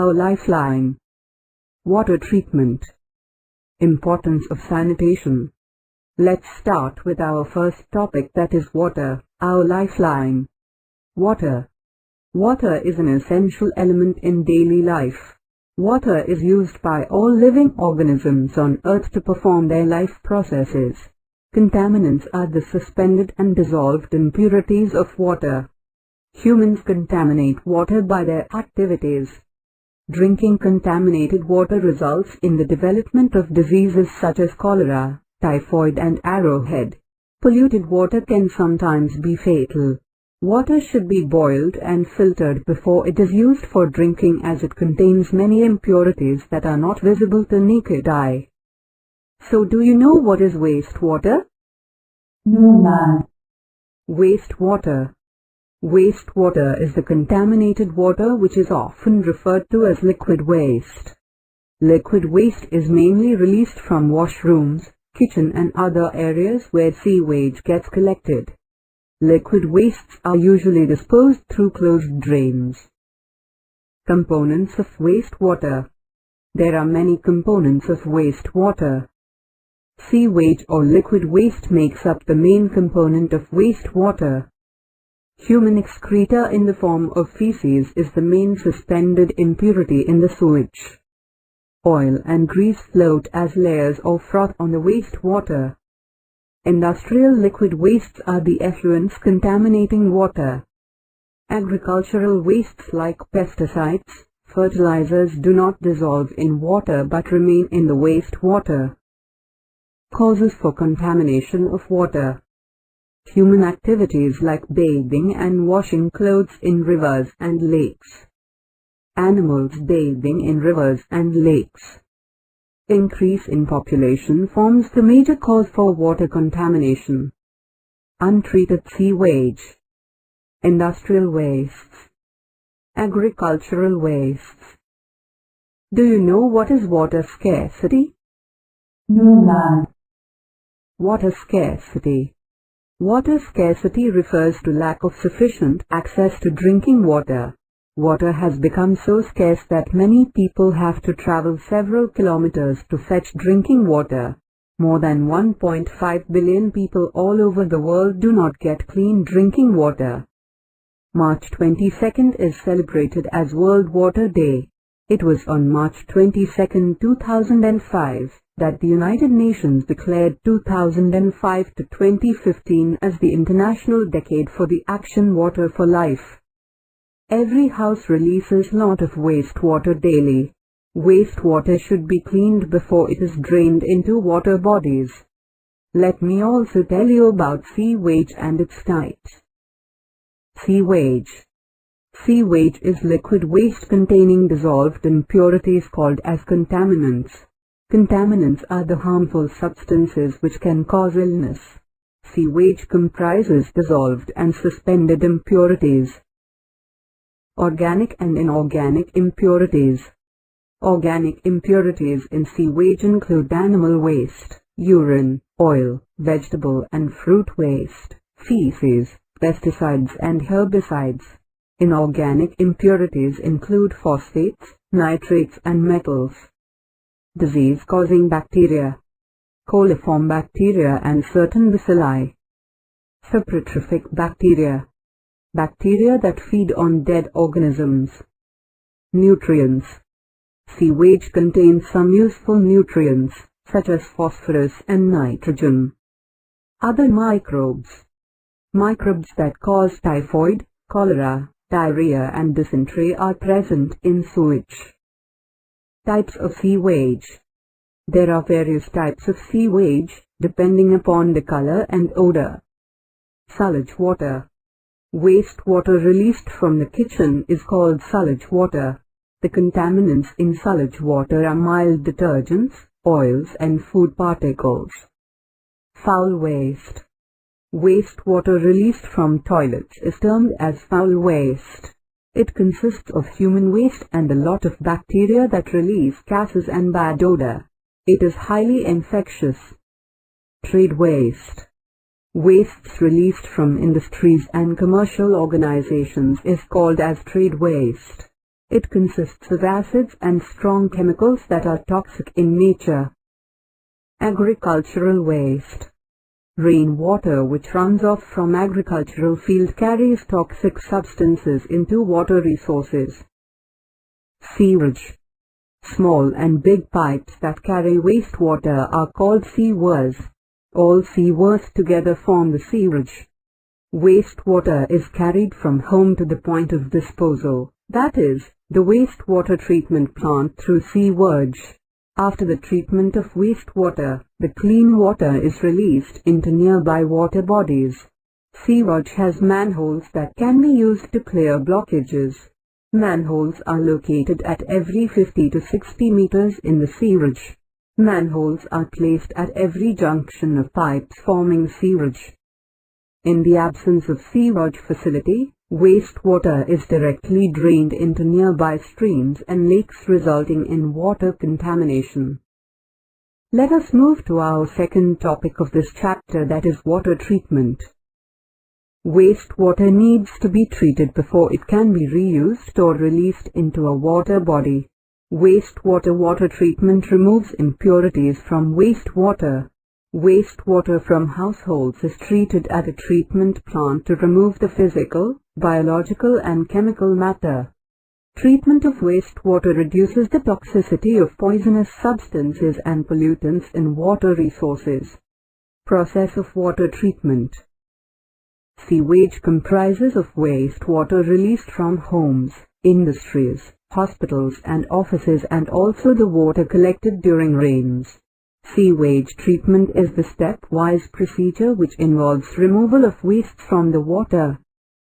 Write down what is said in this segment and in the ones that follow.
our lifeline. Water treatment. Importance of sanitation. Let's start with our first topic, that is water, our lifeline. Water. Water is an essential element in daily life. Water is used by all living organisms on Earth to perform their life processes. Contaminants are the suspended and dissolved impurities of water. Humans contaminate water by their activities. Drinking contaminated water results in the development of diseases such as cholera, typhoid and arrowhead. Polluted water can sometimes be fatal. Water should be boiled and filtered before it is used for drinking, as it contains many impurities that are not visible to naked eye. So do you know what is wastewater? No, ma'am. Wastewater. Wastewater is the contaminated water which is often referred to as liquid waste. Liquid waste is mainly released from washrooms, kitchen and other areas where sewage gets collected. Liquid wastes are usually disposed through closed drains. Components of wastewater. There are many components of wastewater. Sewage or liquid waste makes up the main component of wastewater. Human excreta in the form of feces is the main suspended impurity in the sewage. Oil and grease float as layers or froth on the wastewater. Industrial liquid wastes are the effluents contaminating water. Agricultural wastes like pesticides, fertilizers do not dissolve in water but remain in the wastewater. Causes for contamination of water. Human activities like bathing and washing clothes in rivers and lakes. Animals bathing in rivers and lakes. Increase in population forms the major cause for water contamination. Untreated sewage. Industrial wastes. Agricultural wastes. Do you know what is water scarcity? No, ma'am. Water scarcity. Water scarcity refers to lack of sufficient access to drinking water. Water has become so scarce that many people have to travel several kilometers to fetch drinking water. More than 1.5 billion people all over the world do not get clean drinking water. March 22nd is celebrated as World Water Day. It was on March 22, 2005, that the United Nations declared 2005 to 2015 as the International Decade for the Action Water for Life. Every house releases lot of wastewater daily. Wastewater should be cleaned before it is drained into water bodies. Let me also tell you about sewage and its types. Sewage. Sewage is liquid waste containing dissolved impurities called as contaminants. Contaminants are the harmful substances which can cause illness. Sewage comprises dissolved and suspended impurities. Organic and inorganic impurities. Organic impurities in sewage include animal waste, urine, oil, vegetable and fruit waste, feces, pesticides and herbicides. Inorganic impurities include phosphates, nitrates and metals. Disease-causing bacteria. Coliform bacteria and certain bacilli. Saprotrophic bacteria. Bacteria that feed on dead organisms. Nutrients. Sewage contains some useful nutrients, such as phosphorus and nitrogen. Other microbes. Microbes that cause typhoid, cholera, diarrhea and dysentery are present in sewage. Types of sewage. There are various types of sewage, depending upon the color and odor. Sullage water. Wastewater released from the kitchen is called sullage water. The contaminants in sullage water are mild detergents, oils and food particles. Foul waste. Wastewater released from toilets is termed as foul waste. It consists of human waste and a lot of bacteria that release gases and bad odor. It is highly infectious. Trade waste. Wastes released from industries and commercial organizations is called as trade waste. It consists of acids and strong chemicals that are toxic in nature. Agricultural waste. Rainwater which runs off from agricultural field carries toxic substances into water resources. Sewage. Small and big pipes that carry wastewater are called sewers. All sewers together form the sewage. Wastewater is carried from home to the point of disposal, that is, the wastewater treatment plant, through sewage. After the treatment of wastewater, the clean water is released into nearby water bodies. Sewage has manholes that can be used to clear blockages. Manholes are located at every 50 to 60 meters in the sewage. Manholes are placed at every junction of pipes forming sewage. In the absence of sewage facility, wastewater is directly drained into nearby streams and lakes, resulting in water contamination. Let us move to our second topic of this chapter, that is water treatment. Wastewater needs to be treated before it can be reused or released into a water body. Wastewater water treatment removes impurities from wastewater. Wastewater from households is treated at a treatment plant to remove the physical, biological and chemical matter. Treatment of wastewater reduces the toxicity of poisonous substances and pollutants in water resources. Process of water treatment. Sewage comprises of wastewater released from homes, industries, hospitals and offices, and also the water collected during rains. Sewage treatment is the stepwise procedure which involves removal of waste from the water.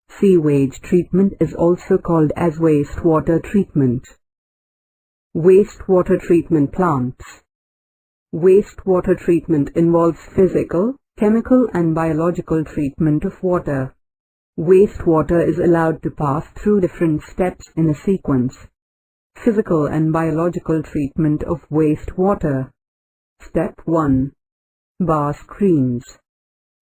Sewage treatment is also called as wastewater treatment. Wastewater treatment plants. Wastewater treatment involves physical, chemical and biological treatment of water. Wastewater is allowed to pass through different steps in a sequence. Physical and biological treatment of wastewater. Step 1. Bar screens.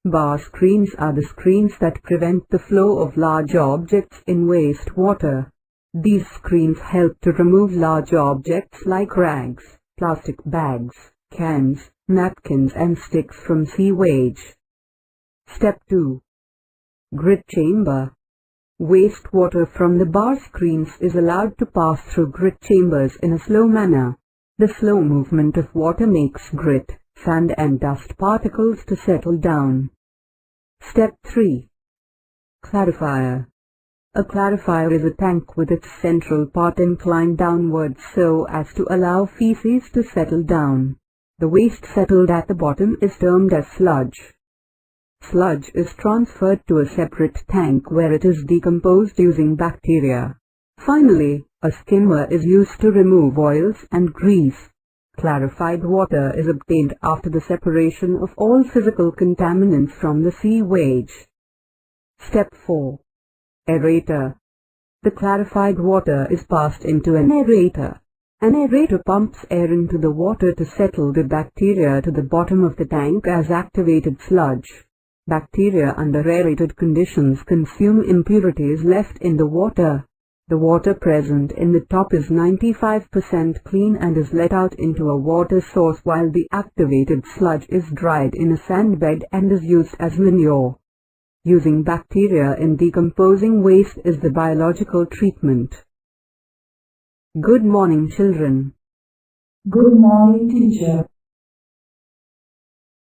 Bar screens are the screens that prevent the flow of large objects in wastewater. These screens help to remove large objects like rags, plastic bags, cans, napkins and sticks from sewage. Step 2. Grit chamber. Wastewater from the bar screens is allowed to pass through grit chambers in a slow manner. The slow movement of water makes grit, sand and dust particles to settle down. Step 3. Clarifier. A clarifier is a tank with its central part inclined downwards so as to allow feces to settle down. The waste settled at the bottom is termed as sludge. Sludge is transferred to a separate tank where it is decomposed using bacteria. Finally, a skimmer is used to remove oils and grease. Clarified water is obtained after the separation of all physical contaminants from the sewage. Step 4. Aerator. The clarified water is passed into an aerator. An aerator pumps air into the water to settle the bacteria to the bottom of the tank as activated sludge. Bacteria under aerated conditions consume impurities left in the water. The water present in the top is 95% clean and is let out into a water source, while the activated sludge is dried in a sandbed and is used as manure. Using bacteria in decomposing waste is the biological treatment. Good morning, children. Good morning, teacher.